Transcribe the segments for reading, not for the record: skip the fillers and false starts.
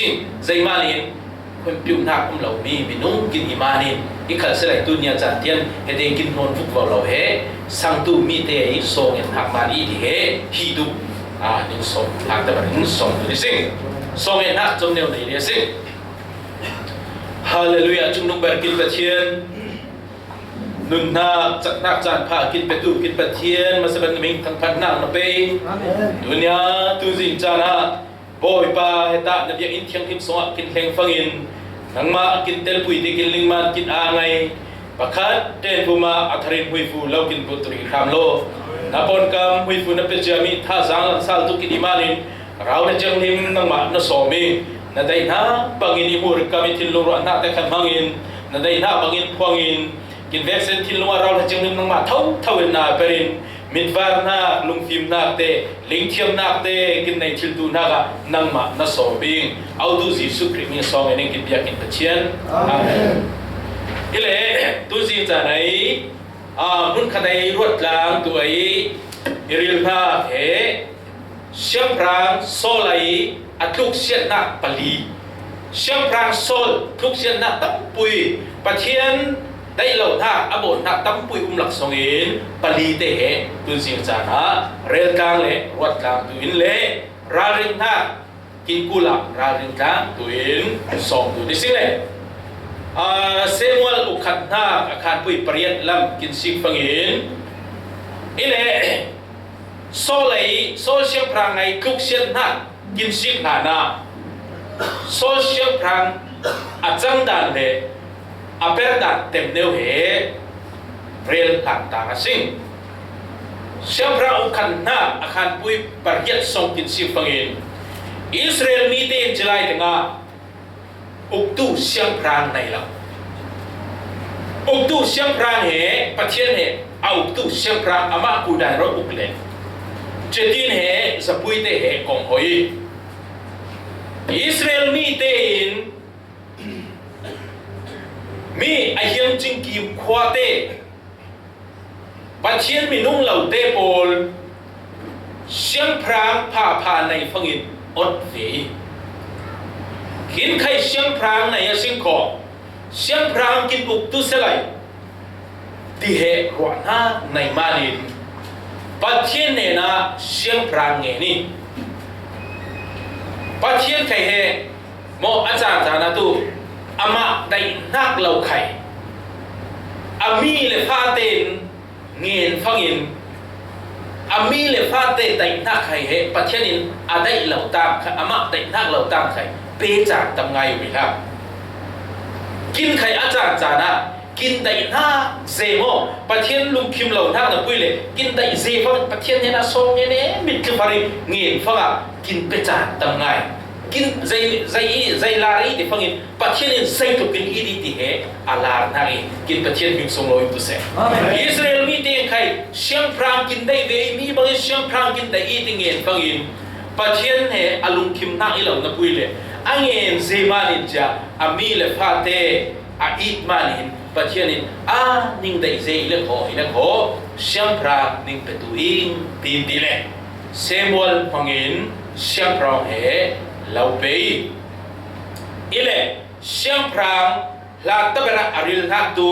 jing zai malinคนพิวนักผมเรามีมินุ่งกินอิมานินอีกขั้นสลายตุนยาจันเทียนเฮเดกินนอนฟุกว่าเราเฮสังตูมีเตยโซงยันหักมาดีที่เฮฮิดุนิ่งส่งหลังแต่แบบนิ่งส่งตัวนี้สิส่งยันหักจมเนียวในนี้สิฮาเลลูยาจุงนุ่งเบอร์กินปะเทียนนุนนักจักนักจานผ้ากินปะตูกินปะเทียนมาสบันมิงทั้งพันนักมาเปย์ดุนยาตุจิงจานะบอยปาเฮตาเนบีอินเทียงทิมสวะกินแหงฟังอินนังมากินเตลปุยดีกินลิงมันกินอาไงประคัดเตนฟูมาอัธรินหุยฟูเล่ากินปุตรีคามโลนับปนกรรมหุยฟูนับเป็นจามีท่าสังสัลตุกินอิมานินเราได้จังลิมนังมาณสอมีนาได้นาปังอินอิมูริกามิทินลุระนาแต่ขันมังอินนาได้นาปังอินพวงอินกินเวสเซนทินลุเราได้จังลิมนังมาเท่าเวนาเปรินมิดวาร์นักลุงฟิมนักเตลิงเทียมนักเตกินในทิลตูนักนังมาณสอบิงเอาดูจิสุคริมีสองเองกินเบียกินปะเชียนอาเมนอีเล่ดูจิจะไหนมุ่งขันในรวดลางตัวไออิริลพาเฮเชียงพรางโซไลอัตุกเชียนนักปลีเชียงพรางโซลทุกเชียนนักตั้งปุยปะเชียนได้เหล่าท่าอบนนักตั้งปุยหลักสองอินปลีเตะตุนสิงจานะเรียลกลางเละรวดกลางตุอินเละราริงท่ากินกุหลาบราริงกลางตุอินสองตุดิสิเละเซมวลอุคัดท่าอาคารปุยเปรียดลำกินสิงฟังอินอีเละโซเลยโซเชียลพรางไงทุกเชียนนักกินสิงหานาโซเชียลพรางอาจังดันเละอาเปรดันเต็มเนื้อเหเรียลต่างต่างสิ่งเชียงพระอุคันนาอาคารปุยปริยัติส่งกินสิฟังอินอิสราเอลมีเตนจไลถึงอุกตูเชียงพรางในเราอุกตูเชียงพรางเหประเทศเหอุกตูเชียงพรางอามากูได้รบอุกเลเจดินเหสปุยเตเหกองหอยอิสราเอลมีเตนมีไอเฮียงจิงกีมควาเตปัจเจียนมีนุ่งเหล่าเตโปลเชียงพรางผ่าในฟังอินอดฝีกินไข่เชียงพรางในสิงคอเชียงพรางกินอุกตุเสลัยตีเหรวนาในมานินปัจเจียนเนน่าเชียงพรางเงนี่ปัจเจียนไข่เหโมอาจารย์จานาตุอามาได้นักเหล่าไข่อามีเลฟาเตนเงินฟังอินอามีเลฟาเตนได้นักไข่เหประเทศนี้อาได้เหล่าตามอามาได้นักเหล่าตามไข่เปจากทำไงอยู่ครับกินไข่อาจารย์จานะกินได้นักเซโมประเทศลุงคิมเหล่านักนะปุ้ยเลยกินได้เซฟังประเทศนี้นะทรงเนี่ยมิดคือพาริเงินฟังกินเปจากทำไงกินใจลารีที่ฟังอินประเทศนี้ใจก็กินอีดีที่เหอาลาร์นารีกินประเทศมิงสงโลยุตุเสอิสราเอลมีเตียงใครเชียงพรางกินได้เวมีบางเชียงพรางกินได้อีติเงินฟังอินประเทศนี้อาลุงคิมนักอีเหล่านับวิเลอังเงินเซมานินจ้าอามีเลฟาเตอาอีดมานินประเทศนี้นิ่งได้เจเรื่องของอีนั่งโหเชียงพรางนิ่งเป็นตัวอิงตีนตีเล่เซมวลฟังอินเชียงพรางเหเหล่าเปย์อีเล่เชียงพรางลาตเบระอาริลนักตู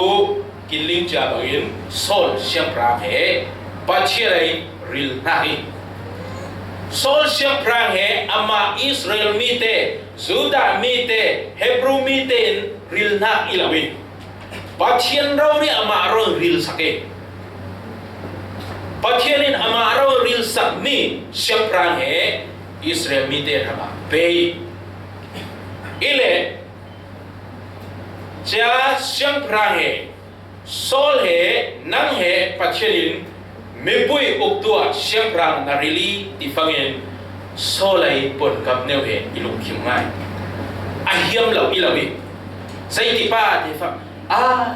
กินลิงจาบอินโซลเชียงพรางเหปัจเจไรริลนักอิโซลเชียงพรางเหอามาอิสราเอลมีเตจูดามีเตเฮบรูมีเตริลนักอิลาวิปัจเจนเราเนี่ยอามาเราริลสักเอปัจเจนินอามาเราริลสักมีเชียงพรางเหอิสราเอลมีเตทำมาเปย์อีเล่จ้าเชียงพรางเหโซลเหนังเหปัจเจนินไม่ปุยอุกตัวเชียงพรางนาริลีที่ฟังอินโซลายปนกับเนวเหอิลุงคิมง่ายอาเฮียมเหล่าอีเหล่าอีใจที่ป้าที่ฟัง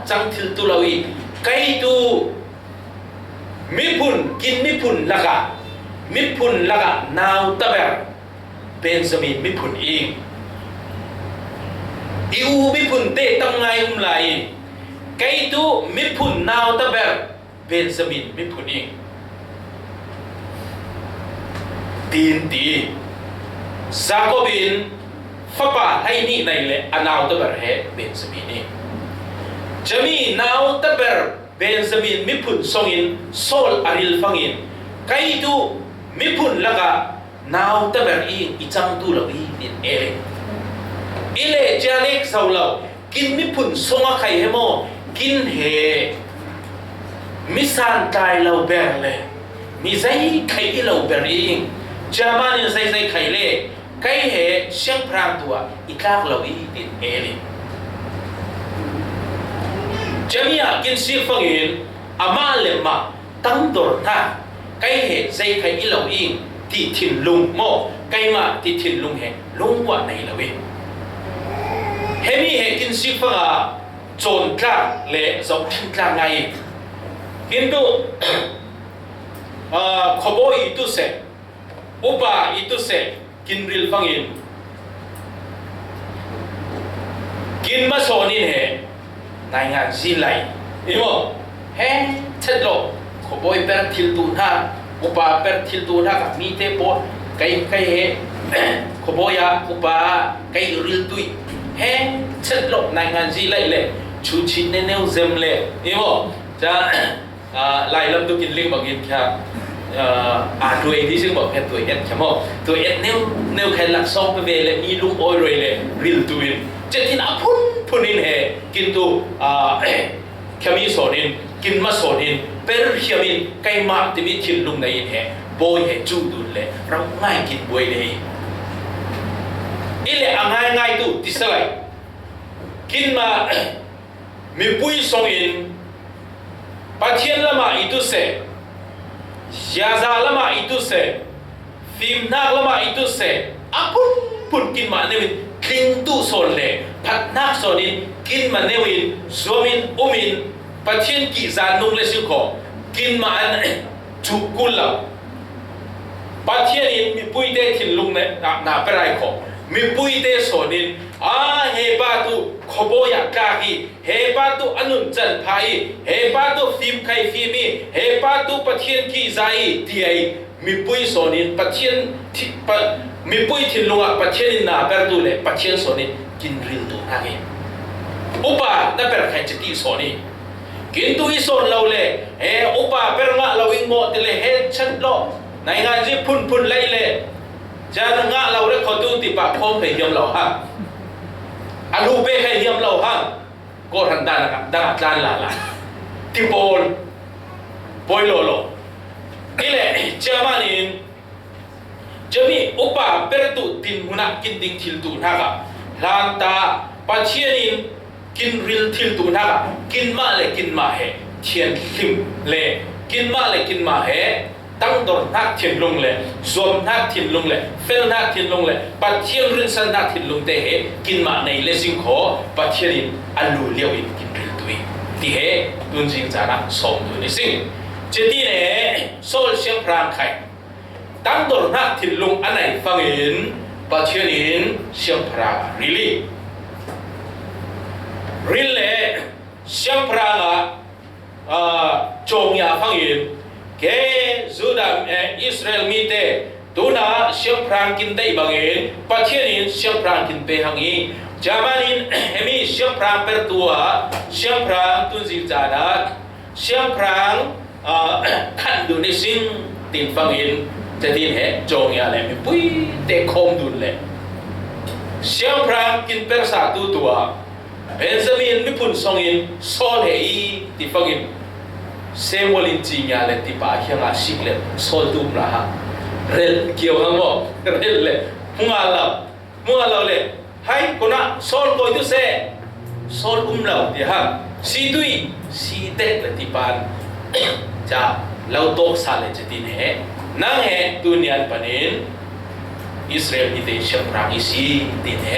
จังทิลตุเหล่าอีไกตูมิพุนกินมิพุนละกะมิพุนละกะนาวตะเบรเป็นสมิธมิพุนเองอิวมิพุนเตตั้งไงไหลไกตูมิพุนนาวตะเบรเป็นสมิธมิพุนเองตีนตีซาโคบิน ฟ้าป่าให้นี่ในเละอนาวตะเบอร์เฮเบนซามินนี่จะมีนาวตะเบอร์เบนซามินมิพุนทรงอินโซลอาริลฟังอินใครดูมิพุนละกะนาวตะเบอร์อินอิจังตูละอีดินเอเลอิเลจาเล็กสาวเรากินมิพุนทรงอะใครให้โมกินเฮมิสานตายเราเบอร์เลยมิใจใครเราเบอร์อินจามานิใจใครเล่ใครเหเชียงพรางตัวอีกลากเราอีดินเอลิจะมีอากินซีฟังอินอามาเลมาตั้งดอร์ท่าใครเหใจใครเราอีที่ถิ่นลุงโมใครมาที่ถิ่นลุงเหลุงว่าไหนเราอีเฮมีเหกินซีฟังโจนกล้าเละจบทิ้งกล้าไงกินดูขบอยตุเสอุปาอิตุเสกินริลฟังอินกินมาโซนินเหนายงานสิไลอิโมเฮ้เช็ดโลขบอยเปิดทิลตูน่าอุปาเปิดทิลตูน่ากับมีเทปอไก่เฮขบอยอุปาไก่ริลตุยเฮ้เช็ดโลนายงานสิไลเลยชูชินเนเนวเซมเลยอิโมจะไล่ลำตุกินลิงบอกกินครับตัวเองที่ซึ่งบอกแค่ตัวเอ็ดใช่ไหมตัวเอ็ดเนวแค่หลักซองไปเลยมีลุงโอยเลยริลตัวเองจะที่น่าพุ่นนินเหกินตัวแค่มีโซนินกินมาโซนินเป็นเขียมินไก่มาที่มีทิ้งลุงในเหบอยเหจูดุนเลยเราง่ายกินบอยเลยอีเลยง่ายตัวที่สลายกินมามีปุยส่งอินปัจเจียนละมาอีตุเสยาซาละมาอีตุเสฟิมนักละมาอีตุเสอาปุ่นกินมาเนวินคิงตุโซลเล่พัดนักโซนินกินมาเนวินโซมินอุมินปัจเจียนกิจานุงเลสิโกกินมาจุกุลละปัจเจียนมีปุยเตทินลุงเนนาเปรายโคมีปุยเตโซนินเฮปาตุขบอยากากีเฮปาตุอนุนจันพายเฮปาตุฟิมไคฟิมีเฮปาตุปะเทียนกีใจที่ไอมีปุยโซนินปะเทียนที่มีปุยที่ลุงปะเทียนนาเปรตุเลปะเทียนโซนินกินริลตุนาเกอุปานั่นเป็นใครจะตีโซนินกินตุอิโซนเราเลยอุปาเป็นงะเราอิงโมติเลเฮชัดโลในงานที่พุ่นไล่เลยจะงะเราเรียกคนดูติปะพร้อมไปเยี่ยมเราฮะอาลูเบให้เยี่ยมเราฮะก็ทันได้นะครับด้านละที่บอยโลนี่แหละเจ้ามานินจะมีอุปาเปรตุตินหุนักกินดิ่งทิลตูนะครับลานตาปัจเจียนินกินริลทิลตูนะครับกินมาเลยกินมาเหเทียนลิมเลยกินมาเลยกินมาเหตั้งโดนนักทิ้งลงเลยส่วนนักทิ้งลงเลยเฟลนักทิ้งลงเลยปัจเจียนรินสันนักทิ้งลงเตะกินมาในเลสิงโคปัจเจียนอัลลูเลียวกินริลตุยที่เหตุนจิงจานะส่งดูในสิ่งจะที่เนี่ยโซลเชียงพรางไข่ตั้งโดนนักทิ้งลงอันไหนฟังอินปัจเจียนเชียงพรางริลเลยเชียงพรางจงยาฟังอินเกจูดามอิสราเอลมีเตตัวน่ะเชียงพรางกินได้บางเองปัจเจียนเชียงพรางกินไปหางอีจามานินเฮมีเชียงพรางเปิดตัวเชียงพรางตุนจิจานักเชียงพรางขันดูในสิ่งตินฟังอินจะดินเหจงยาเลยมีปุ้ยเตะคมดุลเลยเชียงพรางกินเปอร์สาตัวเบนซามินมีปุ่นส่งอินโซลเฮอีติฟังอินเซมวลินจีญาเลติปาเฮียงอาชิกเลโซลตุมราฮะเรลเกี่ยวกับว่าเรลเลยมุงอาลาเลยให้คนน่ะโซลโกยตุเซโซลเราเดี๋ยวฮะซีดุยซีเด็กเลติปานจ้าเราโตสาเลจตินเหนั่งเหตุนียนปนินอิสราเอลที่เชื่อมพระอิสีตินเห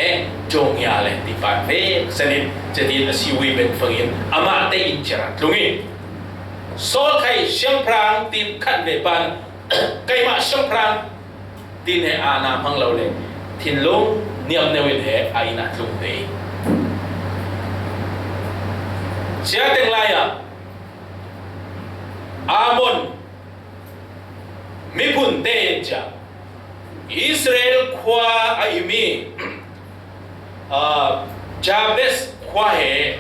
จงยาเลติปานเวสนินจตินสิวิเป็นฟังอินอามาเตอินจรัตลุงิโซลไข่เชียงพรางตีนขันเวปันไก่มาเชียงพรางตีนเหอานาพังเราเลยทินลงเนียมเนวินเหอาอินาลุงเดยเสียเต็งไรอามอนมิพุนเตนจาอิสราเอลขวาไอมี Jabez khoa hệ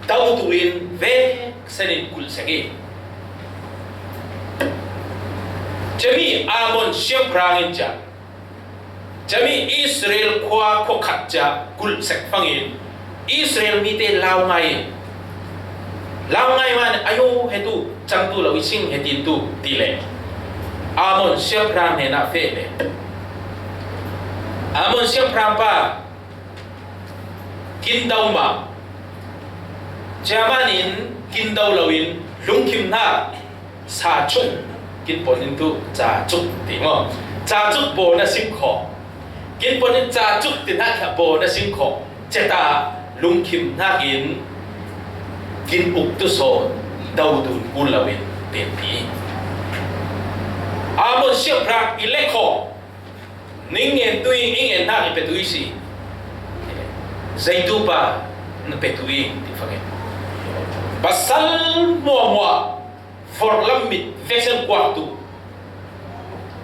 tàu tuin về senin kul segi Jami Amon siap rangin ja Jami Israel khoa kho khat ja kul sek fangin Israel mi te lao ngai man ayo hetu chang tu lo ising hetin tu tile Amon siap rang ne na fe le Amon siap rang pa kin dau ma Jamanin kin dau lawin lungkim na sa chuk kin ponin tu cha chuk ti ngo cha chuk bo na sim kho kin ponin cha chuk ti na kha bo na sim kho cheta lungkim na kin uk tu so dau dun kul lawin ten pi Amon siap rak ilekho ningen tui ingen na pe tui si zaitu pa na pe tui ti fange pasal mua for lamit vexen quartu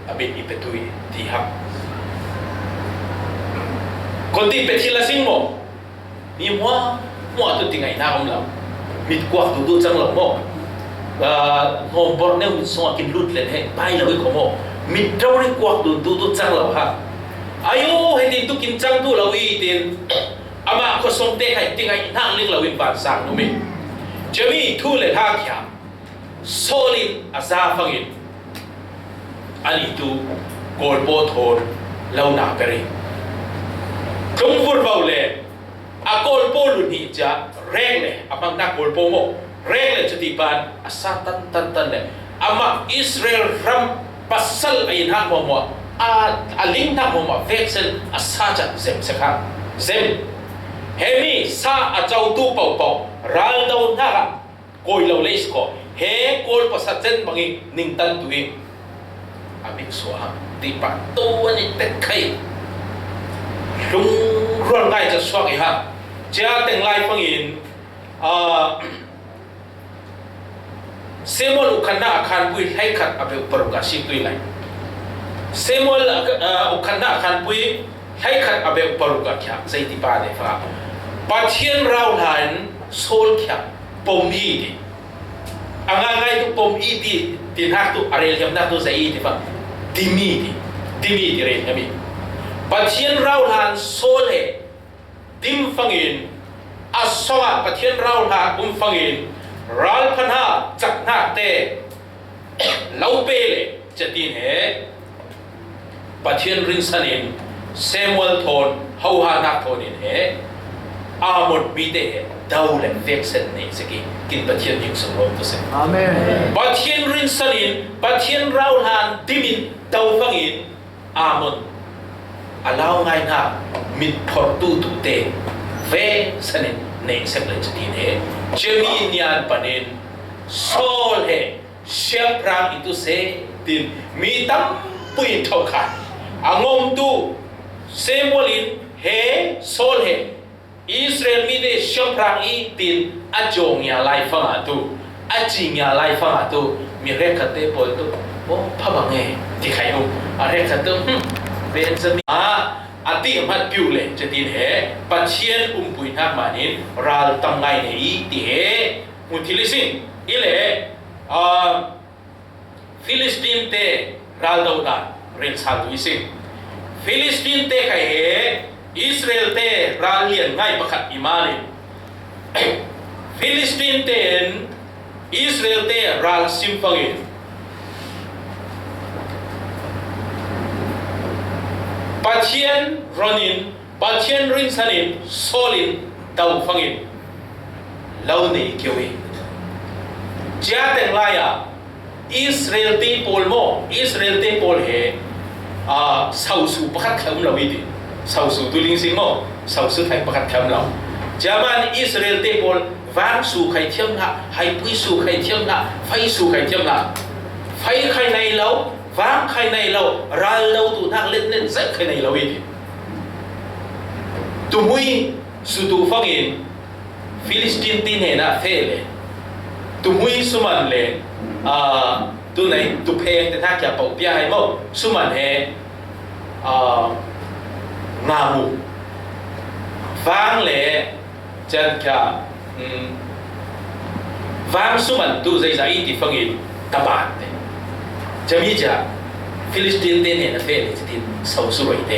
abin ipetui ti hak konti petila singmo ni mua tu tingai na om lam mit quartu tu chang lo mo hom bor ne so kin lut len he pai lo ko mo mit trau ni quartu tu chang lo ha ayo he tin tu kin chang tu lo i tin ama ko som te khai tingai na ling lo in ban sang no mi Jami thu le tha kya solid aza fangin ani tu gol po thon lau na peri kum vur bau le a gol po lu ni ja reng le abang na gol po mo reng le chati ban asa tan le ama Israel ram pasal ain ha mo a ling na mo vexel asa ja zem sekha zem hemi sa a chau tu pau ral dau na ka koi lo leis ko he kol pasat chen bangi ning tan tuing amik suha ti pa to ni tek khai lung ron ngai cha swak ha cha teng lai pangin semol ukhanna khan pui hai khat abe paruka si tui lai semol ukhanna khan pui hai khat abe paruka kya zai ti pa de fa pathian rau han sol kya pom hi di angangai tu pom i di tin hak tu arel jam na tu zai ti fa dimi di re kami pathian rau han sol he dim fangin asawa pathian rau ha fangin ral phanha chakna te lau pe le chatin he pathian ring sanin Samuel thon hau ha nak thonin he Amon bite dau le vexen ne seki kin pathian ning som rom to se amen pathian rin sanin pathian raul han timin dau fangin Amon alau ngai na mit phor tu te ve sanin ne sek le chatin he chemi nian panin sol he siap rang itu se tin mi tam pui thau kha angom tu semolin he sol he Israel mi de siap i tin ajong ya lai fanga tu ajing ya lai fanga tu mi rekate pol tu o phabange ti khayu a rekate benjami ati mat piu le chatin he pathian pui na manin ral tangai ne I ti he muthilisin ile Philistine te ral dauda rel sa tu isin Philistine te kai he Israel te ralian ngai pakhat imalin Philistine ten Israel te ral simfangin pathian ronin pathian rin sanin solin dau fangin lau nei kyowi chia teng laya Israel te pol he sau su pakhat kham lawi di sau su tu ling sing mo sau su thai pakhat kham law jaman Israel te pol vang su khai thiam na hai pui su khai thiam na phai su khai thiam na phai khai nei law vang khai nei law ral law tu nak len zai khai nei law di tu hui su tu fangin Philistine tin he na fele tu hui suman le tu nei tu pheng te thak ya pau pia hai mo suman he ngamu วางเลยจันค่ะวางสุมันตัวใจใจที่ฟังอินตะบานเตจะมีจะฟิลิสตินเตเนี่ยนะเฟลิสตินสาวสุริเต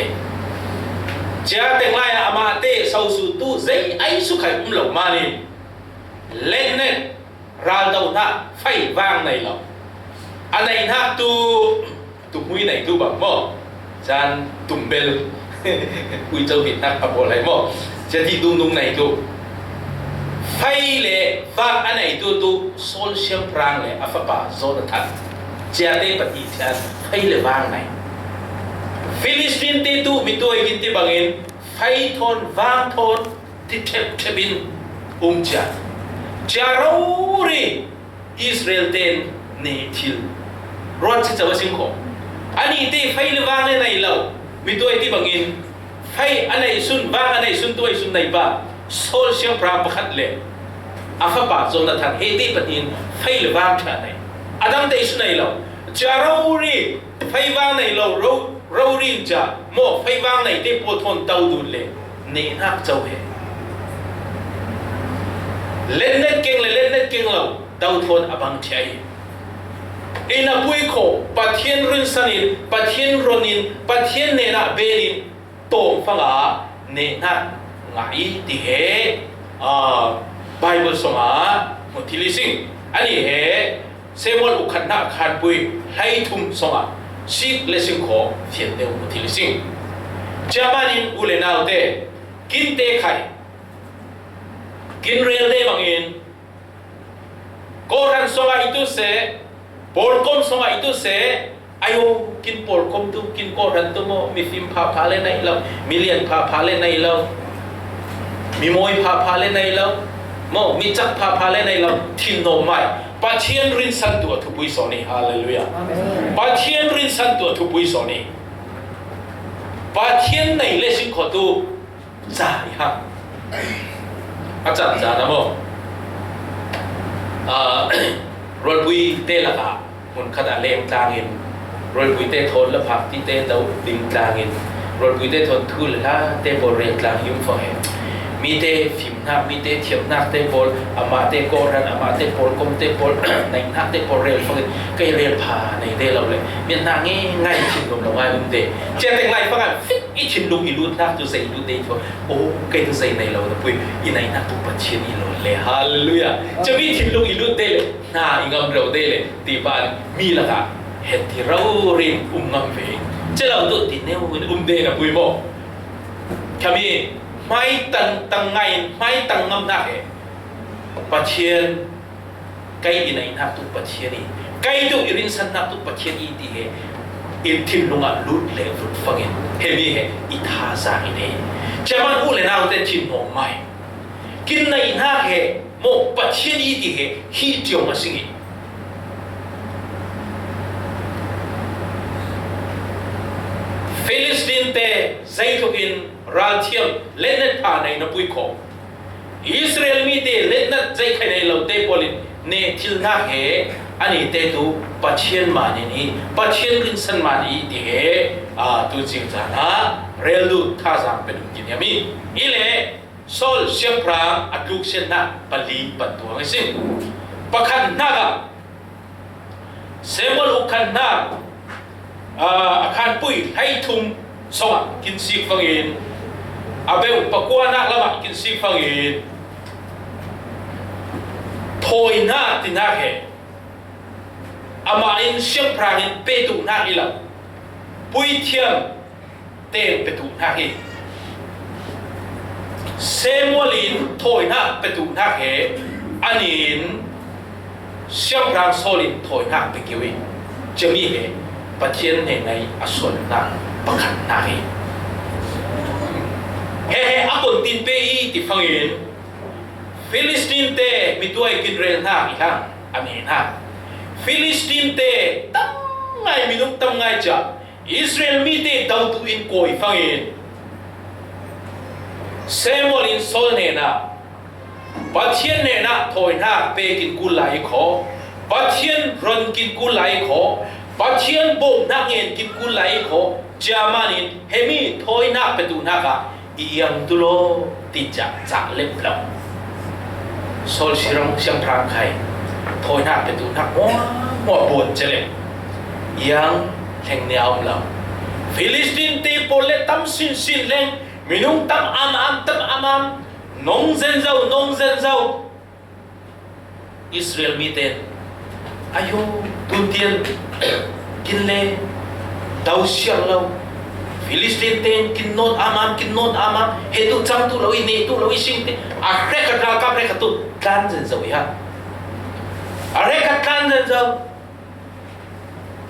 จะแต่งไล่อามาเตสาวสุตัวใจไอสุขัยหลงมานี่เล่นเนี่ยราดาวน่ะไฟวางในเราอันไหนนักตุมุ้ยไหนตุแบบมั่จันตุ่มเบลคุยเจ้าผิดนักขับอะไรมั่จะที่ดุงไหนตุไฟเล่ฟังอันไหนตุโซลเชียมพรางเล่อฟปาโซนทันเจ้าได้ปฏิเสธไฟเล่วางไหนฟิลิสตินที่ตุมีตัวกินที่บางเงินไฟทนวางทนที่เทบินจัดจารูรีอิสราเอลเตนเนทิลรอดที่จะว่าสิ่งของอันนี้ที่ไฟเล่วางในเหล่ามีตัวที่บางเงินไฟอันไหนสุนวางอันไหนสุนตัวสุนไหนบ้างโซลเชียมพรางประคัดเล่อาฟบาโซนทันเฮติปฏินไฟเล่วางท่าไหนอาดัมเตสุนไหนเหล่าจารูรีไฟวางในเหล่าเราเรียนจะโมไฟวางในที่ปวดทนเตาดูเล่เนนักเจ้าเหเล่นเน็ตเก่งเลยเล่นเน็ตเก่งเราเตาทนอบังเชียอินาบุยโคปัทเทียนรินสันินปัทเทียนรนินปัทเทียนเนนาเบลินโตฟังอาเนนักไงที่เหไบเบิลสงอามุทิลิสิงอันนี้เหเซมอลอุคันนาขันปุยไล่ทุ่มสงอาชิกเลสิงโคเทียนเดวมุทิลิสิงจามานินอุเลนาอุเตกินเตไข่กินเรียลเดบางอินโกรันสงาอิตุเสปอลคอมสงาอิตุเสอายุกินปอลคอมตุกินโกรันตุโมมีฟิล์มพาเลนในเรามิเลียนพาเลนในเรามีมวยพาเลนในเราโมมีจักพาเลนในเราทินโนไม่ปัจเจียนรินสันตัวทุบุยสอนี่ฮาเลลูยาปัจเจียนรินสันตัวทุบุยสอนี่ปัจเจียนในเลสิงขอตูจ่ายฮะอาจารย์จานะโมรถบุยเตละกะมันขนาดเลี้ยงจางเงินรถบุยเตทนและผักที่เตเตาดิ่งจางเงินรถบุยเตทนทุลละเตบอลเรียงจางยุ่งฟังเห็นมีเตฟิมนักมีเตเทียมนักเตบอลอามาเตโกรันอามาเตบอลคมเตบอลในนักเตบอลเรียงฟังเห็นก็เรียนผ่าในเตเราเลยมีนักง่ายชินลงเราง่ายอุ้มเตเจ้าแต่งไรฟังกันฟิกอีชินลุงอีลุนนักตัวใส่ลุนเตชัวโอ้ก็ตัวใส่ในเราแต่ปุยอีในนักตัวปัจเจียนอีลุนเลยฮาเลลูยาจะมีชินลุงอีลุนเตเลยน่าอีงามเราเตเลยตีบานมีละกะเห็นที่เราเรียนงามเวเจ้าเราตัวติดเนี่ยเตนะปุยบอกขมีไม่ตั้งไงไม่ตั้งงามนักปัจเจียนไกอีในนักตัวปัจเจียนี่ไกตัวอิรินสันนักตัวปัจเจียนอีดีเหอินทิมลงอ่ะลุดเล่ฟุตฟังเห็นเฮมีเหอิทาซาอินเอจะมันอุเลนาอุเตชินโนไม่กินในนักเหโมปัจเจียนอีดีเหฮิตยงมาสิงฟิลิสตินเตใจทุกินราเทียมเล่นนัดผ่านในนับวิโคอิสราเอลมีเตเล่นนัดใจใครในเราเตปอลินเนทิลนาเหอันนี้เตตูปัจเจียนมานี่ปัจเจียนรินสันมานี่ดีเหตูจริงจังนะเรลูท่าสังเป็นกินยามีอีเล่โซลเชียมพรางอัดลูกเชนนะปลีปัดตัวไม่สิ้นประคันนากะเซมอลอุคันนาอาคารปุยให้ทุ่มสวัสดิ์กินซีฟังอินอาเบลปะกัวนักละมัดกินซีฟังอินโทยนาตินาเหอามาอินเชียงพรางอินเปตุนาอิละปุยเทียมเตนเปตุนาเหเซมวลินโทยนาเปตุนาเหอันอินเชียงพรางโซลินโทยนาเปกิวิจะมีเหปัจเจียนในอส่วนนั้นประคันนาเหเฮ้อาคนตินเปย์ที่ฟังอินฟิลิสตินเตมีตัวกินเรนนาอีกครั้งอันนี้นะฟิลิสตินเตตั้งไงมีนุ่มตั้งไงจ้ะอิสราเอลมีเตดาวตุอินโกยฟังอินเซมอลินโซเนนะปัจเจียนเนนะถอยหน้าเปกินกุไลขอปัจเจียนรันกินกุไลขอปัจเจียนบ่มนักเงินกินกุไลขอจามานินเฮมีถอยหน้าไปดูนักอิ yang tu lo tidak cak lep lam sol sirang siang perang kai thôi nak betul nak mau buat jelek yang leng niam lam Filistin ti pole tam sin leng minung tam amam nong zen zau Israel miten ayo tuntian kinle tau siang lau Filistin ten kinot amam hetu cang tu lau ini tu lau ising te arek kadal reka tu kan zen zau ya arek kan zen zau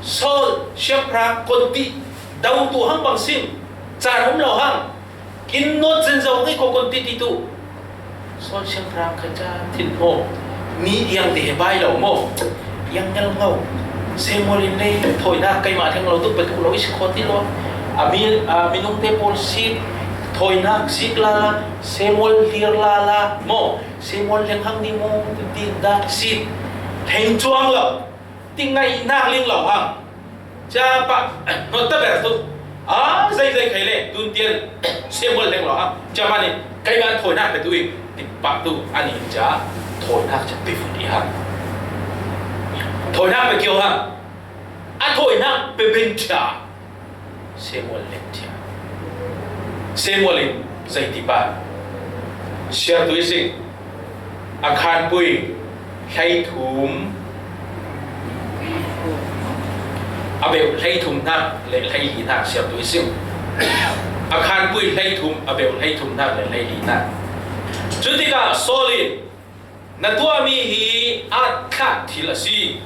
sol siapra konti dau tu hang bang sing can lau hang kinot zen zau ngai ko konti itu sol siapra kaja tin ho mi yang di hebai lau mo yang nyal ngau semolin nei thoi na kai ma thang lau tu betu lau is khoti lo minung te pol sit thoi nak sik lala semol lir lala mo semol leng hang ni mo tin da sit theng chuang lo tingai nak ling lo hang cha pa no ta ber tu zai khai le tun tien semol leng lo hang cha ma ni kai ma thoi nak be tu ti pa tu ani cha thoi nak cha pi fu di ha thoi nak be kyo ha thoi nak be ben cha semol lentia semolin zai tiba share tu isi akan pui hai thum abel hai thum na le hai li na share tu isi akan pui hai thum abel hai thum na le hai li na jutika solid na tua mi hi at khat thilasi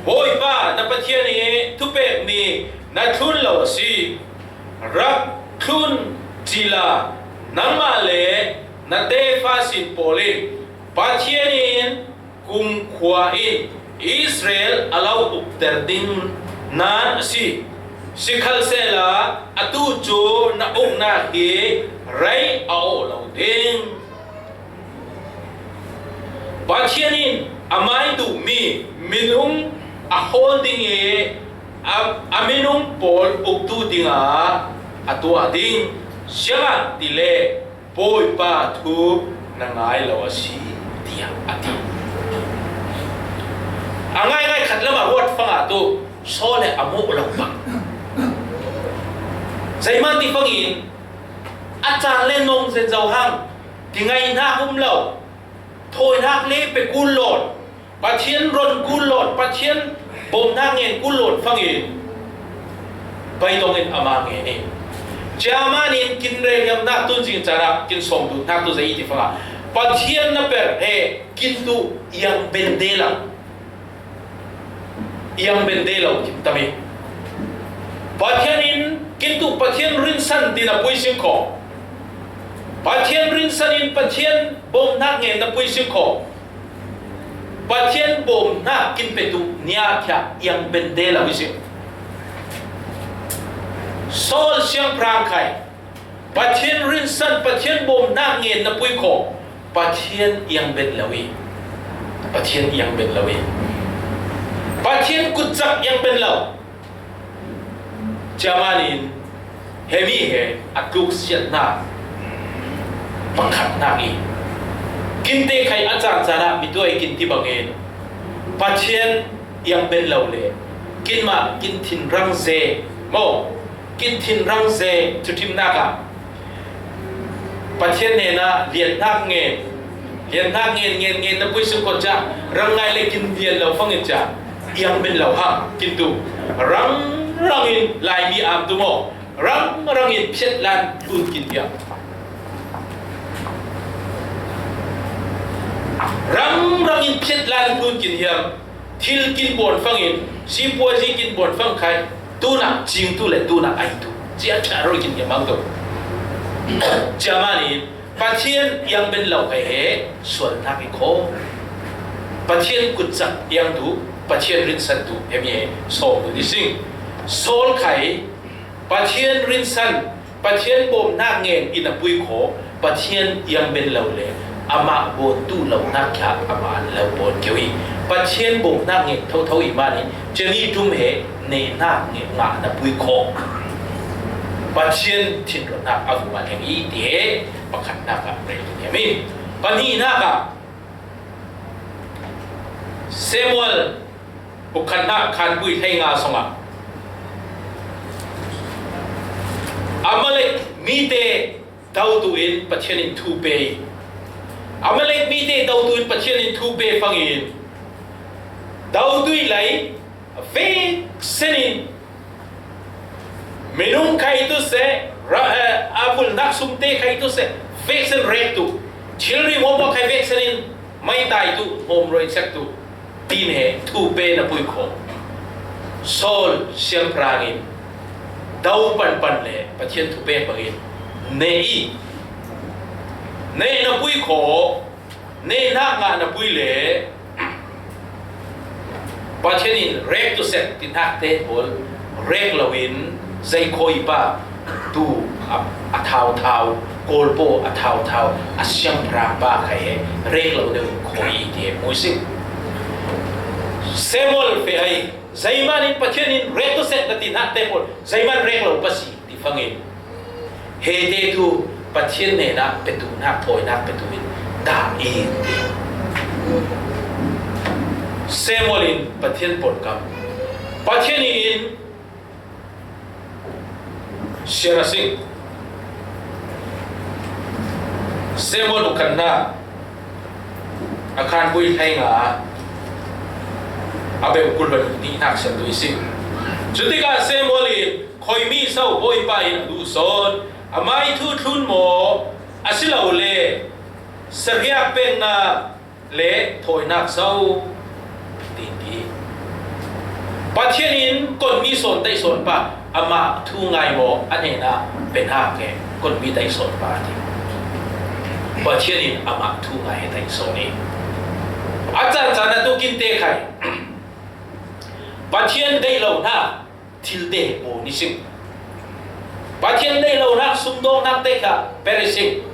boy ba na pathian ni tupe mi na thun lo si rak thun jila nama le na te fasin polin pathianin kum khwain Israel alau upterdin nan si sikhal sela atu chu na ukna hi rai ao lo ding pathianin amai tu mi minung a holding e aminung pol uktu dinga atua ding siya dile boy pa thu nangai lo si dia ati angai khatlama wat fanga tu sole amu lo pa zaiman ti fangin acha le nong se zau hang dingai na lo thoi nak le pe kulot pathian ron kulot pathian bom na ngen kulot fangin bai dongin ama nge ni jamanin kinre yam na tun jing chara kin som du na tu zai ti fanga pathian na per he kintu yang bendela kitami pathianin kintu pathian rinsan dina puisin ko pathian rinsanin pathian bom na ngen na puisin ko pathian bom na kin petu nia kya yang bendela wisin sol siang prang kai pathian rinsan pathian bom na ngen na pui ko pathian yang ben lawi pathian kutsak yang ben law jamanin hemi he atuk siat na pakhat na i kinte khai acha chara mitoi kinti bangen pathian yang ben law le kinma kin thin rang ze mo kin thin rang ze chutim na ka pathian ne na lian nak ngen na pui su ko cha rang ngai le kin lian law phang cha yang ben law ha kintu rangin lai mi am tu mo rangin phet lan tun kin dia rangin phet lan tun kin hiam thil kin bon phangin si po ji kin bon phang khai tu na jing tu le tu na ai tu chia cha ro kin ya mang tu jamani pathian yang ben law kai he suan na ki kho pathian kut sak yang tu pathian rin san tu emi so tu di sing sol khai pathian rin san pathian bom na ngen in a pui kho pathian yang ben law le ama bo tu law na kya ama law bon kwi pathian bom na ngen thau i ma ni chemi tum he ne na nge nga na pui kho ปัจเจียนทิ้งรถนักอาวุธมันแห่งอีเดียประคันนักกับเรื่องนี้มีปัญหานักกับเซมูเอลบุคคลนักขันปุยให้งาสงะอามาเล็กมีเตดาวตุอินปัจเจียนทูเปย์อามาเล็กมีเตดาวตุอินปัจเจียนทูเปย์ฟังอินดาวตุอินไหลเฟกเซนินMinum kai itu se, apul nak sumte kai itu se, vaksin rate tu, children mau kai vaccinin, mai tai tu, home rate sek tu, tin he, tu pe na pui ko, sol siang prangin, dau pan le, patien tu pe pagin, nei na pui ko, nei nak nga na pui le, patienin rate tu se, tin hak te bol, rate lawin. Zai koi pa tu a thao kolpo a thao a siam pra pa khai rek lo de koi de musim semol fe ai zaiman in pathianin reto set na tin ha te pol zaiman rek lo pasi ti fangin he de tu pathian ne na petu na thoi na petu in da in semol in pathian pol kam pathianin Syara sing Semol bukan na akan bui hai nga abe ukul berhenti nak satu isi ketika semolin koi mi sau boi pa in du son amai thu thun mo asilau le seriak pen na le thoi nak sau tindi pathianin kon mi son tai son pa ama thu ngai mo ane na pen ha ke kon mi tai son pa ti pathianin ama thu ngai tai son ni acha chana tu kin te khai pathian dei lo na thil te mo ni sim pathian dei lo na sum do na te kha perising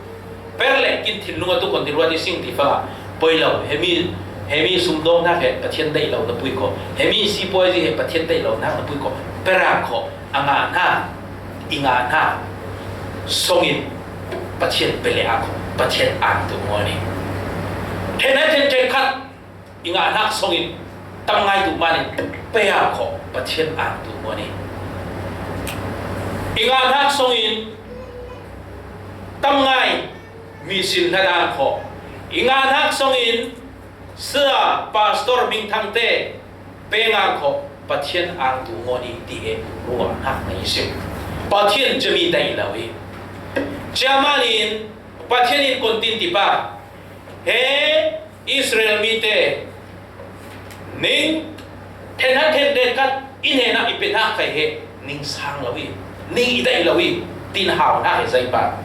perle kin thil nu tu kon ti ro di sing ti fa poi lo hemi sum do na ke pathian dei lo na pui ko hemi si poi ji he pathian dei lo na pui ko pera ko anga na inga na songin pathian pele ako pathian ang tu mo ni hena ten khat inga na songin tangai tu mani pe ako pathian ang tu mo ni inga na songin tangai mi sin hada ko inga na songin sa pastor ming thang te pe nga ko pathian ang tu mo ni ti he ruwa hak na isim pathian jami dai lawi jamanin pathianin kontin ti pa he Israel mi te ning ten de kat in na ipin ha kai he ning sang lawi ning idai lawi tin haw na he zai pa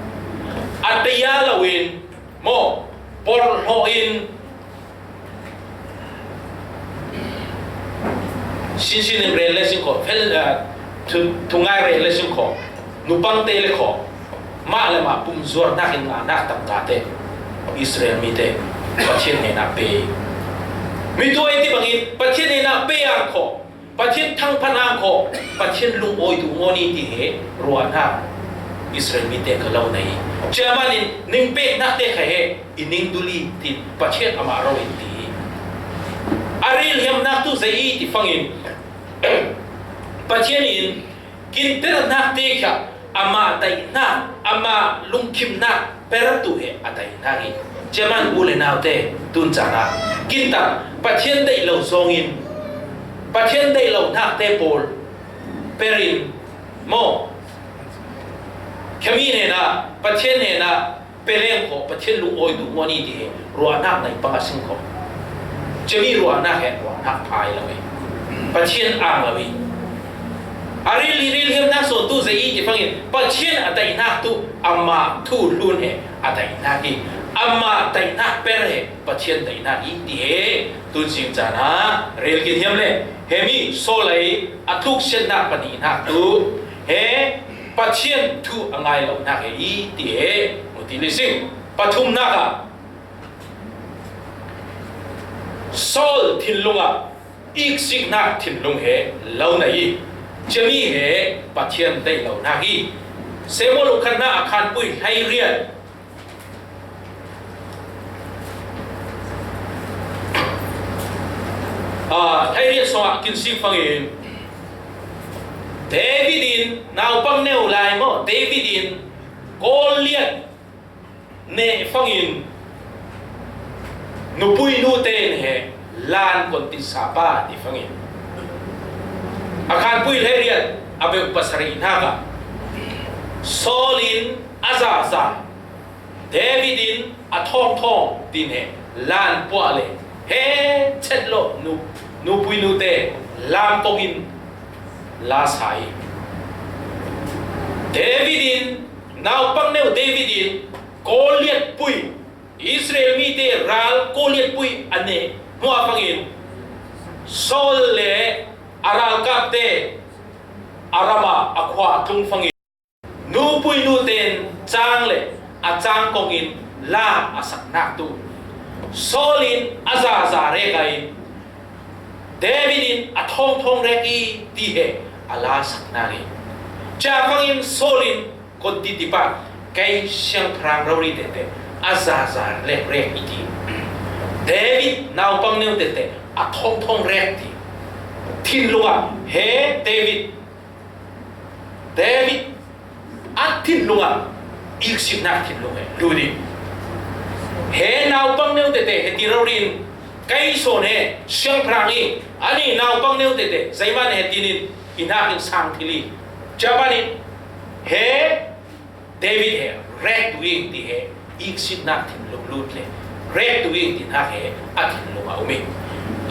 atya lawin mo por ho in 신신의 relation ko fel tungai relation ko nupang tele ko ma le ma pum zor na kin na tam ka te Israel mi te pathian ne na pe mi to ai ti bangin pathian ne na pe ang ko pathian thang phan ang ko pathian lung oi tu ngoni ti he ruan ha Israel mi te ka lo nei chamanin ning pe na te kha he ining duli ti pathian ama ro ti aril yam na tu zai ti fangin pathianin kin per na te kha ama tai na ama lungkim na per tu he atai na gi chaman ule naw te tun chana kin ta pathian dei lo zongin pathian dei lo na te pol perin mo kami ne na pathian ne na peleng ko pathian lu oi du ngoni ti he ro na nai pa sing ko chemi ro na he ro na phai la we pathian ang la we aril hem na so tu zai ti fangin pathian atai na tu amma thu lun he atai na ki amma tai na per he pathian tai na i ti he tu jing chana rel ki hem le hemi so lai athuk sen na pani na tu he pathian thu angai lo na he i ti he muti le sing pathum na ka sol thilunga ik sik na thilung he lo na i chemi he pathian dei lo na gi เซโมลุคันนาอาคารปุยให้เรียนให้เรียนสวะกินซิฟังเองเดวิดินนาวปังเนวไลโมเดวิดินโกเลียนเนฟังเองนุปุยนูเตนเฮลานคนติสาบาติฟังเองอาคารปุยให้เรียนอาเบอุปสรินากะโซลินอาซาซาเดวิดินอาทองทองตินเฮลานปัวเลเฮเช็ดโลนูปุยนูเตลามปกินลาสายเดวิดินนาวปังเนวเดวิดินโกเลียดปุยอิสราเอลมีเตรัลโกเลียดปุยอันเนมัวฟังอินโซเลอารัลกับเตอารามาอควาตุงฟังอินนูปุยนูเตนจางเลอาจางกงอินลาอาสักนักตูโซลินอาซาซาเรกัยเดวิดินอาทองทองเรกีตีเฮอาลาสักนารีจากฟังอินโซลินคนติติปะไกเชียงพรางเรารีเตเตอาซาซาเรกเรกอีทีเดวิดนาวปังเนวเตเตอาทองทองเรกทีทินลุงเฮเดวิดอาทินลุงอีกสิบนักทินลุงดูดิเฮนาวปังเนวเตเตเฮติเรารีนไกโซเนเชียงพรางอีอันนี้นาวปังเนวเตเตใจมันเฮตินินอินาคินสังทิลีจาบานิเฮเดวิดเฮเรกดูอิงที่เฮอีกสิบนักทินลุงลุดเลยเรกดูอิงที่นักเฮอาทินลุงเอาไม่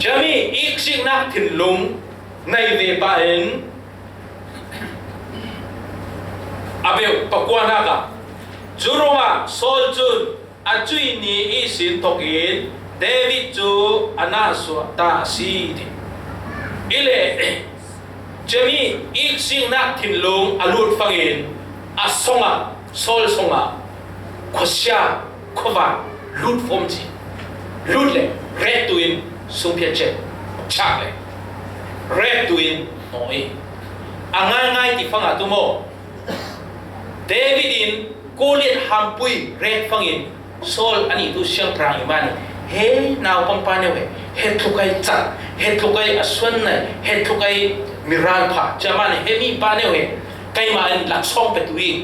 จะมีอีกสิบนักทินลุงในเวบาเอ็นอาเบลปะกวานักะจูโรมาโซลจูนอาจุยนีอีสินทกินเดวิดจูอานาสวตาซีดิอิเลจะมีอีกสิ่งนักทินลุงอาลูดฟังอินอาสงะโซลสงะขวชาขวาลูดฟอมจีลูดเลยเรดตุอินสุเพียเจชักเลยเรดตุอินโอ้ยง่ายที่ฟังอาตุโมเดวิดินโกเลียดฮัมปุยเรดฟังอินโซลอันนี้ตุเชียงพรางอิมันเฮนาวปังปานเวเฮทุกไอจัดเฮทุกไออสวนเนเฮทุกไอมิรัลพาจามันเฮมีปานเวไกมาอันลักซ่องเป็ดวิง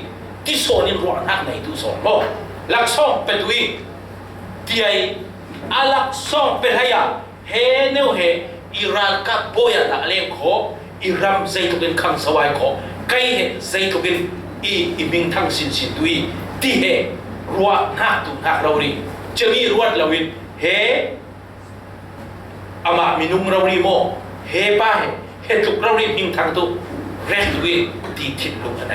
ที่โซนินรัวนักในตุโซนโมลักซ่องเป็ดวิงที่ไออาลักซ่องเป็ดหายาเฮเนวเฮอิรัลกับโบยาตะเลงโคอิรัมใจทุกินคังสวายโคไกเฮใจทุกินอีมิงทั้งสินตุยที่เฮรัวนักตุนักเรารีจะมีรัวเราวินเฮอามามินุงเรารีโมเฮป้าเฮทุกเรารีมิงทั้งตุเรสตุยตีทิดลุงอะไร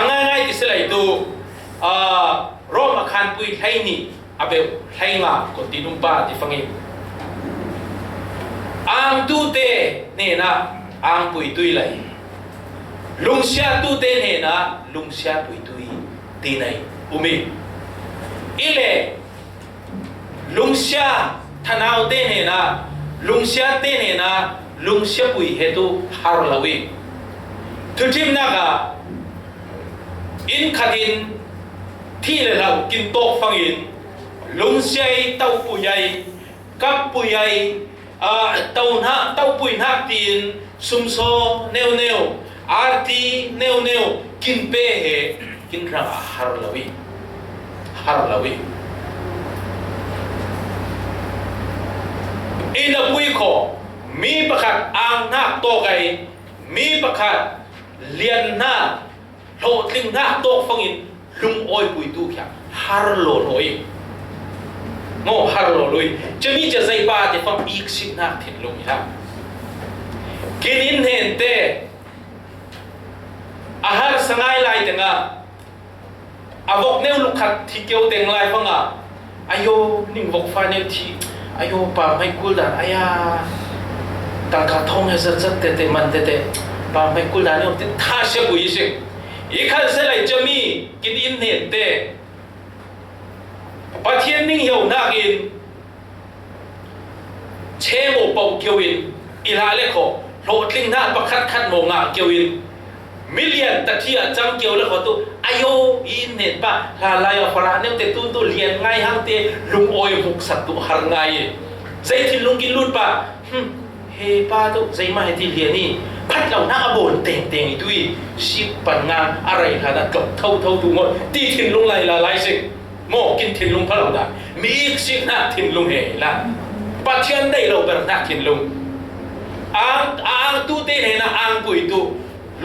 ง่ายที่สุดเลยตัวรอมาคันปุยไทยนี่อาเบลไทยงาคนที่นุ่มป้าที่ฟังอีตูเตเนี่ยนะปุยตุยเลยลุงเสียตูเตเนี่ยนะลุงเสียปุยตุยตีไหนอุมิอิเลลุงเสียทนาวเตเนี่ยนะลุงเสียเตเนี่ยนะลุงเสียปุยเหตุฮาร์ลาวีทุกทีมนักอินขัดินที่เรากินโต๊ะฟังอินลุงเสียเต้าปุยใหญ่กับปุยใหญ่เต้าปุยนักตีนซุมโซเนวอาร์ตีเนวกินเป้เหกินรังฮาร์ลาวีอินบุยโคมีประคัดอ่างนักโตไกมีประคัดเลียนหน้าโลดลิงหน้าโตฟังอินลุงโอยปุยดูแค่ฮาร์โลลอยโง่ฮาร์โลลอยจะมีจะใจบ้าแต่ฟังอีกสิบนักถิ่นลุงนะกินอินเห็นเตอาหารสงายลายแต่งอาวกเนวลุกขัดที่เกี่ยวแต่งลายฟังอายุนิ่งวกฟ้าเนวที่อายุป่าไม่กุลดานอายาตั้งกระทงให้จัดเตะมันเตะป่าไม่กุลดานเนี่ยที่ท่าเชื่อบุยสิอีกขั้นเสร็จจะมีกินอินเห็นเตปะเทียนนิ่งเหี่ยวนักอินเชโมปองเกี่ยวอินอีลาเล็กโคโหลดลิงหน้าประคัดคัดโมงเกี่ยวอิน มิเลียนตะเทียจังเกี่ยวแล้วเขาตัวอายุอินเห็นปะลาลายฟราเนี่ยแต่ตัวเลียนง่ายห้างเตลุงโอยหุกสัตว์ตัวหางไงใจที่ลุงกินลุดปะเฮป้าตัวใจมาให้ที่เลียนี่พัดเราหน้าบนเต่งเต่งด้วยชิบปัญงานอะไรขนาดกับเท่าตัวหมดตีถิ่นลุงไรละลายสิโม่กินถิ่นลุงพระเราได้มีอีกสิ่งหน้าถิ่นลุงเฮละปัจจัยได้เราเป็นหน้าถิ่นลุงอ่างตู้เต้นเห็นนะอ่างปุยตู้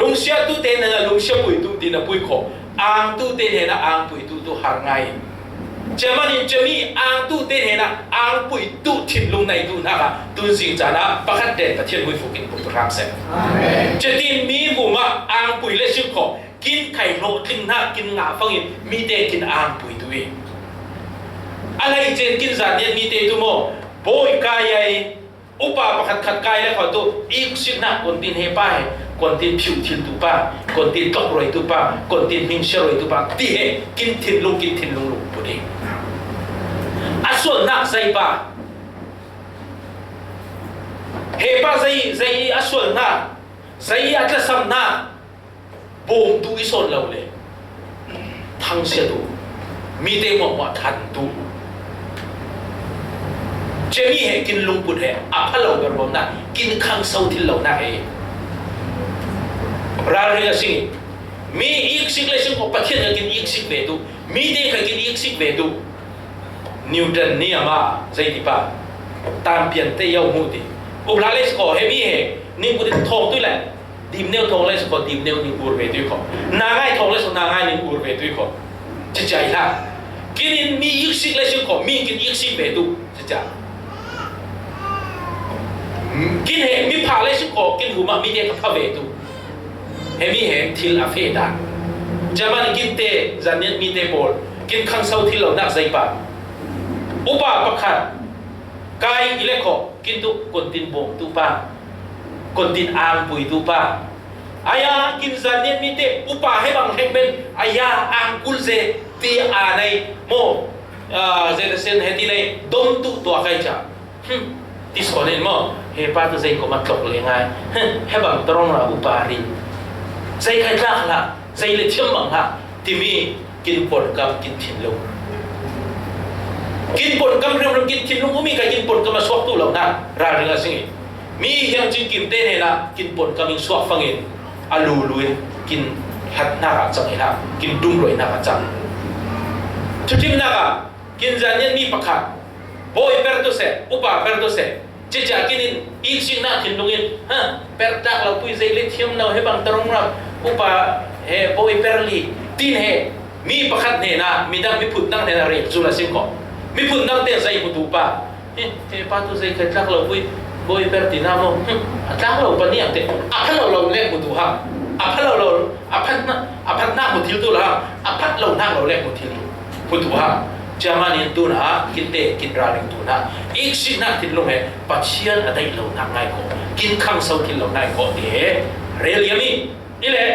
ลุงเสียตู้เต้นนะลุงเสียปุยตู้ตีนะปุยขออ่างตู้เต้นเห็นนะอ่างปุยตู้ตัวหางไงจะมันจะมีอ่างตู้เต้นเห็นนะอ่างปุยตู้ถิ่นลุงในตู้นะคะตู้สิงจานะประคัดเด็ดประเทศมุยฟุกินปุตรังเสร็จจะตีมีบุมาอ่างปุยเล็กชิบขอกินไข่โรกินหน้ากินงาฟังยินมีเตกินอ่างปุยตัวเองอะไรเจนกินจานเนี่ยมีเตตัวโมโบยกายอุปาประคัดขัดกายแล้วขอตัวอีกสิ่งนั้นคนที่เฮป้ายคนที่ผิวทิลตุป้าคนที่ตกรอยตุป้าคนที่มิงเชรอยตุป้าที่เฮกินทิลลุงปุดีอาส่วนนักใจป้าเฮป้าใจอาส่วนนักใจอาจจะซ้ำนักบ่มดูอิสอนเราเลยทั้งเสียดูมีแต่หมอกทันดูเจมี่เฮกินลุงปุดเฮอาพะเราแบบนั้นกินข้างเสาที่เราหน้าเฮราเรียสิ่งมีอีกสิ่งเลยสิ่งของประเทศเรากินอีกสิ่งเวทุมีเด็กกินอีกสิ่งเวทุนิวตันนี่มาใจดีป่ะตามเปลี่ยนเตยเอาหูดิอุปราเลสก็เฮมีเฮนี่กูได้ทองด้วยแหละดิมเนลทองเลยสก็ดิมเนลนี่อูร์เวทุขอนางไงทองเลยสนางไงนี่อูร์เวทุขอจะใจละกินมีอีกสิ่งเลยสิ่งของมีกินอีกสิ่งเวทุจะใจกินเฮมีผ่าเลยสิ่งของกินหูมามีเด็กกับพระเวทุเฮมีเฮทิลอาเฟดานจะมันกินเตจันเนี่ยมีเตบอลกินข้างเสาที่เราหนักใจป่ะอุปาประคัดกายอิเล็กโคกินตุคนตินบงตุป่ะคนตินอ่างปุยตุป่ะอายากินจันเนี่ยมีเตอุปาให้บางแห่งเป็นอายาอ่างกุลเซตีอาในโมเจตเซนเฮติเลยดมตุตัวใครจ้ะที่สอนเห็นมั้งเฮป้าตัวใจก็มาตกเลยไงให้บางตรงเราอุปาริใจใครรักละใจเลยเชื่อมั่งละที่มีกินปนกับกินถิ่นลงกินปนกับเรื่องกินถิ่นลงก็มีการกินปนกับมาสวกตู้เหล่านั้นรายเรื่องสิ่งมีอย่างจริงกินเต้เนี่ยละกินปนกับมีสวกฟังเองอาลูลุยกินหัดหน้าจังเองละกินดุ้งรวยหน้าจังชุดที่หน้ากินจานเนี่ยมีประคัดโบยเปิดตัวเสอุปาเปิดตัวเสจะจากกินอีกสิ่งนั้นถิ่นลงเองฮะเปิดจากเราปุยใจเล็กเทียมเราให้บางตรงเราอุปาเฮโบยเปรลีตีนเฮมีประคัดเนนะมีดังมีพุดนั่งเนนะเรียกจุลศิลป์ก่อนมีพุดนั่งเตะใจพุดป่ะเฮ้ป้าตัวใจเคยรักเราโบยเปรตีน่าโมรักเราปะเนี่ยเตะอ่ะพัดเราเล่นพุดฮะอ่ะพัดเราอ่ะพัดหน้าพุดทิลตัวละอ่ะพัดเราหน้าเราเล่นพุดทิลพุดฮะจะมาเนี่ยตัวนะกินเตะกินราลิงตัวนะอีกสิ่งนั้นที่ลงเฮปัจเจียนอะไรเราหนักไงก็กินข้างเสาที่เราหนักก็เดี๋ยวเรียลนี่นี่แหละ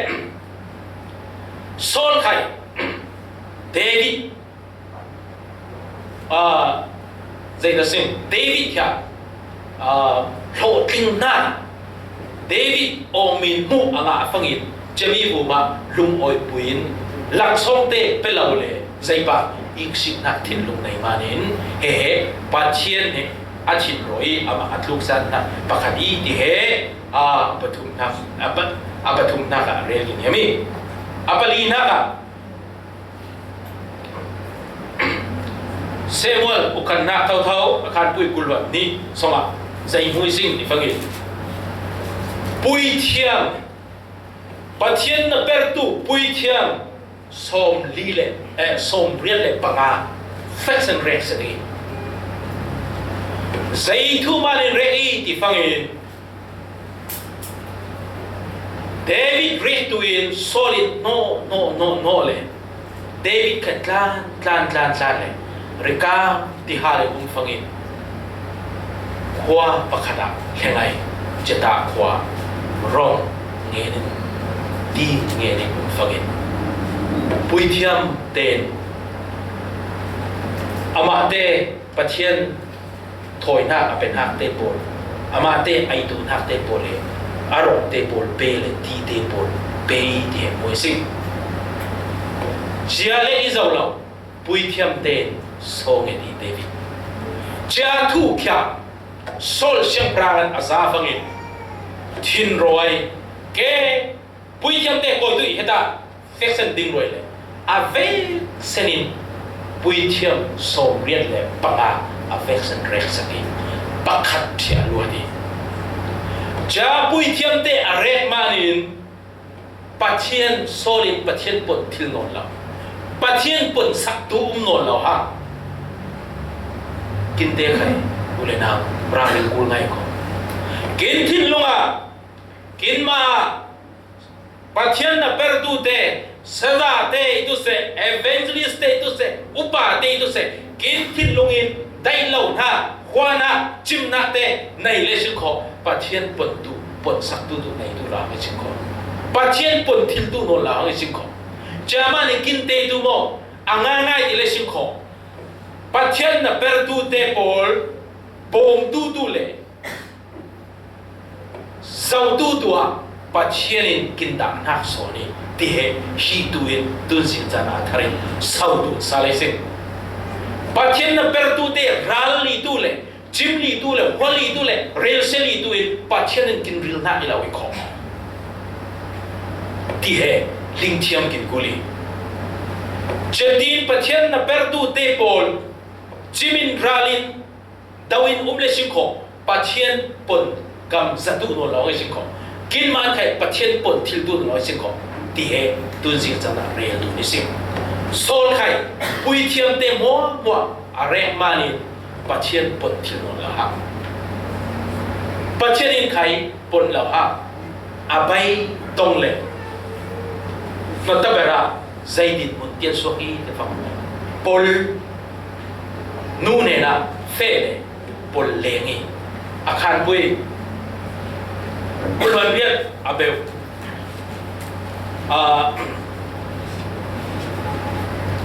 โซลไข่เดวิดใจละสิ่งเดวิดค่ะโหดทิ้งหน้าเดวิดองมินมุอ่างฟังอินจะมีบุมาลุงออยปุยนหลักส่งเตะเป็นเราเลยใจป่ะอีกสิ่งนั้นทิ้งลงในมานินเฮ้ปัจเจียนเนี่ยอาชินรอยอามาอัดลูกสันนะปะคันอีที่เฮ้ปฐุมนักปฐุมนักเรียนเนี่ยมีapalagi naga Samuel bukan nak tahu akan pui kulwa ni sama saya muising dipanggil pui tiang patien na pertu pui tiang som lile som riale panga fashion race ni saya tu malin rei dipanggil David read to in solid no le David kan tlan le reka tihare fangin kwa pakada hengai jeta kwa rong ngenin di ngenin fangin puitiam ten amate pathian thoina apen hak te pol amate ai tu hak te pole arong te pol pele ti te pol pe de moi sing chia le i zau lo pui thiam ten song e di David chia thu kya sol siang prangan asa fangin thin roi ke pui thiam te ko tu heta section ding roi le ave senin pui thiam so rian le panga affection rek saki pakhat thia luadi cha pui thiam te arek manin pathian solid pathian pot thil non la pathian pot sak tu non la ha kin te khai ule na bramin kul ngai ko kin thin lunga kin ma pathian na perdu te sada te itu se evangelist te itu se upa te itu se kin thin lungin dai lo na khwana chimna te nai le sin kho pathian pot tu pot sak tu tu nai tu ra me sin kho pathian pot thil tu no la ngai sin kho chama ni kin te tu mo anga ngai ti le sin kho pathian na perdu te pol bom tu tu le sau tu tu a pathian in kin da nak so ni ti he hi tu in tun sin jana thari sau tu sale se pathian na perdu te rali tu le chimli tu le holi tu le rel seli tu in pathian in kin ril na ila wi kho ti he ling thiam kin kuli chetin pathian na perdu te pol chimin ralin dawin umle singkho pathian pon kam zatu no law singkho kin man khai pathian pon thil tu no singkho ti he tun sing chana re tu ni sing sol khai pui thiam te mo mo are mani pathian pon thil no la ha pathian in khai pon la ha abai tong le no tabera zaidin mun tian so hi te fam pol nu ne na fe le pol lengi akhan pui pulwan biat abeu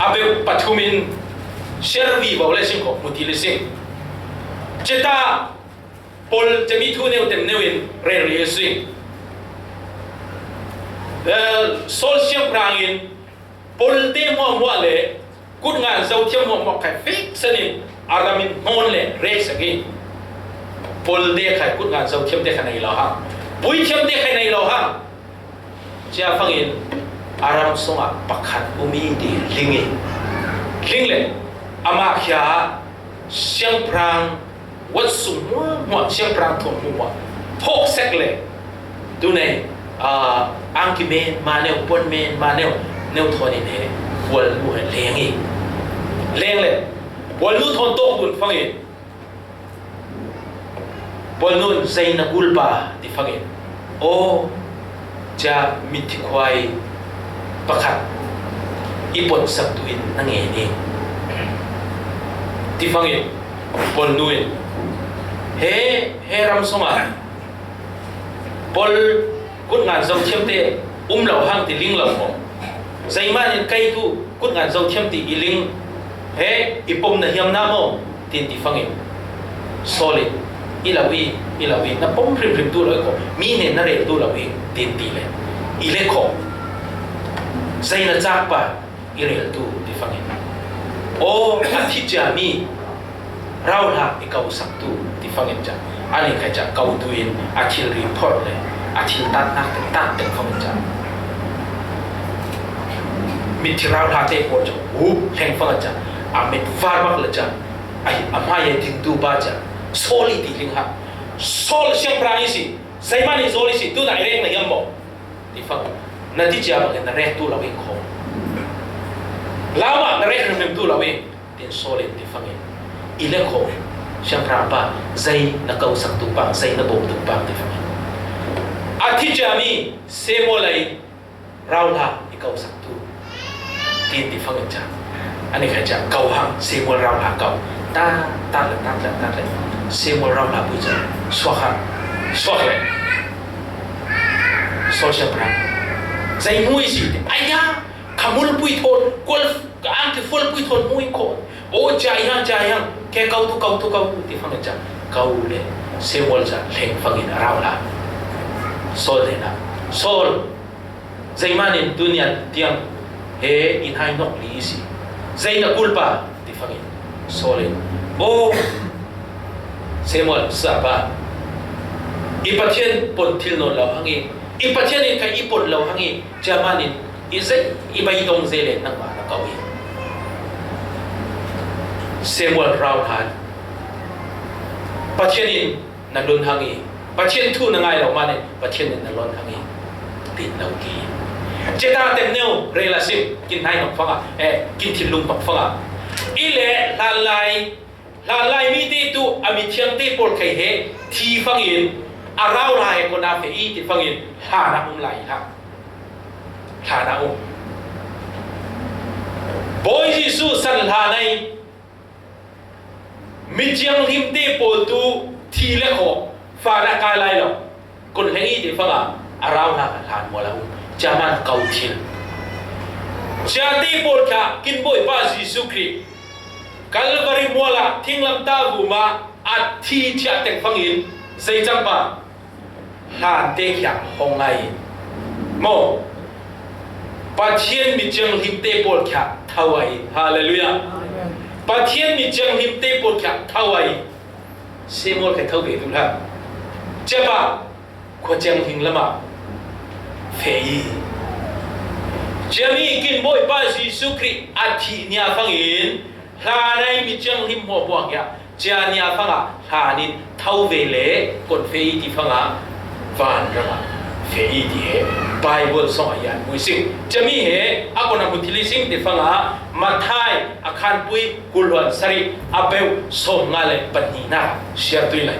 abeu pathumin shervi bawle sing ko mutile sing cheta pol jami thu ne tem newin re re sing sol siang prangin pol te mo le kut ngan zau thiam mo khai fix sanin aramin mon le re sagi pol de khai kut ngan zau thiam te khanai lo ha pui thiam te khanai lo ha cha phangin aram songa pakhat umi di lingi lingle ama khya siang prang wat sum mo siang prang thom mo phok sek le tu nei angki men maneu pon men maneu neu thoni ne wal lu lengi leng le wal lu thon to kun phangin wal nun zaina gulpa ti phangin o cha mithi khwai pakhat ipon saktuin nange ni ti phangin pol nuin he ram soma pol kut ngan zau thiam te lo hang ti ling lo mo zaiman in kai tu kut ngan zau thiam ti iling he ipom na hiam na mo tin ti phangin solid ilawi na pom prim tu lo ko mi ne na re tu lo wi tin ti le ile ko zaina chak pa irel tu ti phangin o athi cha mi rau ha ikau sak tu ti phangin cha ani khai cha kau tu in athil report le athil tat nak tat te phangin cha mi thirau ha te ko cha u heng phang cha amit far bak la cha ai ama ye ting tu ba cha soli ti ling ha sol siang prang si sai mani soli si tu na rek na yam mo ti phang na ti cha ba na rek tu la wi kho lawa na rek na tu la wi tin soli ti phang ile kho siang prang pa zai na kau sak tu pa zai na bom tu pa ti phang athi cha mi se mo lai rau la ikau sak tu tin ti phang cha anh ấy khai trả cầu hằng xe mua rau là cầu ta là xe mua rau là bây giờ xoa lại xoa xem ra dây mũi gì anh nhá kamul bui thôn quân anh thì phun bui thôn mũi cổ ô chạy hang cái câu tu thì phăng trả câu lên xe mua ra lên phăng in rau là sol lên à sol zai manin dunia tiang he in hai nok li si zai na kulpa ti fangin solin o semol saba ipathian pon thil no lo hangi ipathian in kai ipon lo hangi jamanin izai ibai dong zele nang ma na kawi semol rau han pathian in na lun hangi pathian thu na ngai lo mane pathian in na lon hangi tin lo ki cheta tem neu relasim kin hai nok fanga kin thil lung pak fanga ile lalai mi te tu ami thiang te por khai he thi fangin arau lai ko na fe I ti fangin ha na lai ha na boy jisu san ha nai mi chiang him te por tu thi le kho fa na ka lai lo kon le I ti fanga arau na han mo la jaman kau thil cha te por kha kin boy pa jisu Christ Calvary mola thinglam ta guma at thi thia teng phangin sei changpa han te kya hongai mo pathian mi chang him te por kya thawai hallelujah pathian mi chang him te por kya thawai semol ke thau be tu la chapa ko chang hing lama fei jami kin boy ba Jesu Christ at thi nya phangin la này mi chang him mo bo ya cha nia phanga ha ni thau ve le kon fe ti phanga van ra fe ti he bible so ya mu sing chami he akona muthili sing ti phanga mathai akhan pui kulwan sari abeu so ngale patni na share tui lai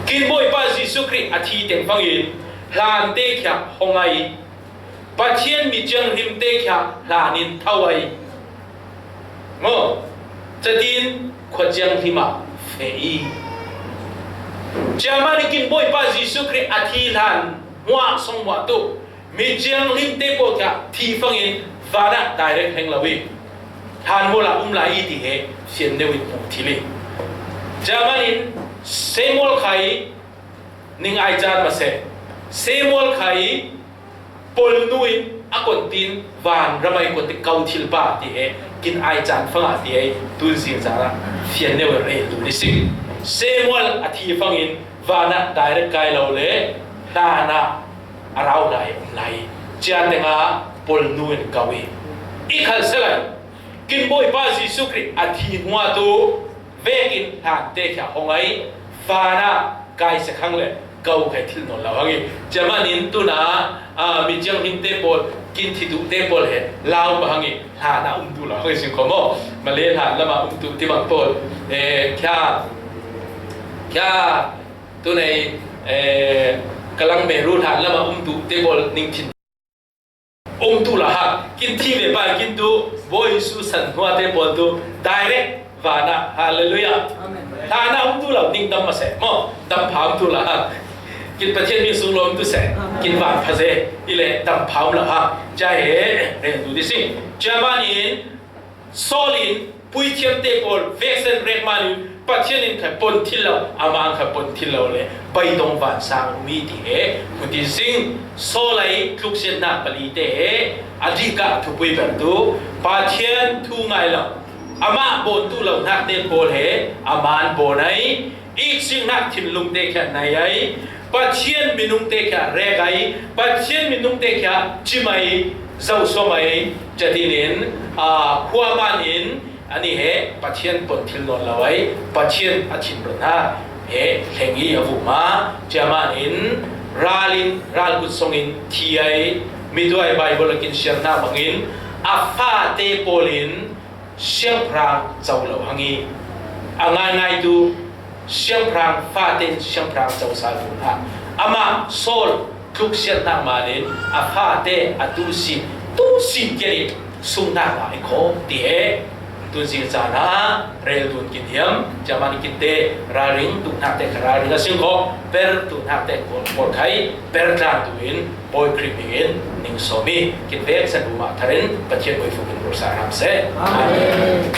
kin boy pa Jesu Christ athi teng phangin hlan te kya hongai pathian mi chang him te kya hlanin thawai ngo chadin khojang hima fei jamani kin boy pa Jesu Christ athi lan wa song wa tu mi jang lim te po ka thi fangin vana direct heng lawi han mola lai ti he sien dewi pu thili jamani semol khai ning ai jan ma se semol khai pol nui akon tin van ramai ko ti kau thil ba ti he kin ai chan phanga ti ai tun sin zara fian ne wa re tu ni sing semol athi phangin vana direct kai lo le na arau lai chan te nga pol nuin kawi I khal selai kin boy pa Jesu Christ athi hua tu vekin han te kha hongai vana kai se khang le kau khai thil no lawangi jamanin tu na mi jang him te pol kin thi du te pol he lao ba hangi ha na tu la hoi sin khomo male ha lama tu ti bang pol kya tu nei kalang me ru ha lama tu te pol ning thin tu la ha kin thi ve ba kin tu boy su san hua te pol tu direct vana hallelujah amen ha na tu la ning dam ma se mo dam pham tu la ha kin pathian mi sung lom tu se kin van phaze ile dam pham la ha cha he re tu di sing jamanin solin pui thiam te pol vexen rek manin pathian in kha pon thilo amang kha pon thilo le bai dong van sang mi ti he ku di sing solai kluk sen na pali te he adika thu pui ber tu pathian thu ngai lo ama bon tu lo nak te pol he aman bonai ik sing nak thin lung te kha nai ai pathian minung te kya regai pathian minung te kya chimai zau somai jatinin khuamanin ani he pathian ponthil non lawai pathian athin rona he hengi avuma jamanin ral gut songin thiai midwai bible kin sharna bangin afa te polin siang prang chawlo hangi angai ngai tu siang prang faten siang prang chau sal ha ama sol kluk sian na manin afate atusi tu sin keri sungna ba ko tie tu sin sana rel tun kin hiam jamani kinte raring tu na te raring la sing ko per tu na te ko por khai per tla tuin boy kripin ning somi kin ve sa duma tharen pathian boy fukin rosa ram se amen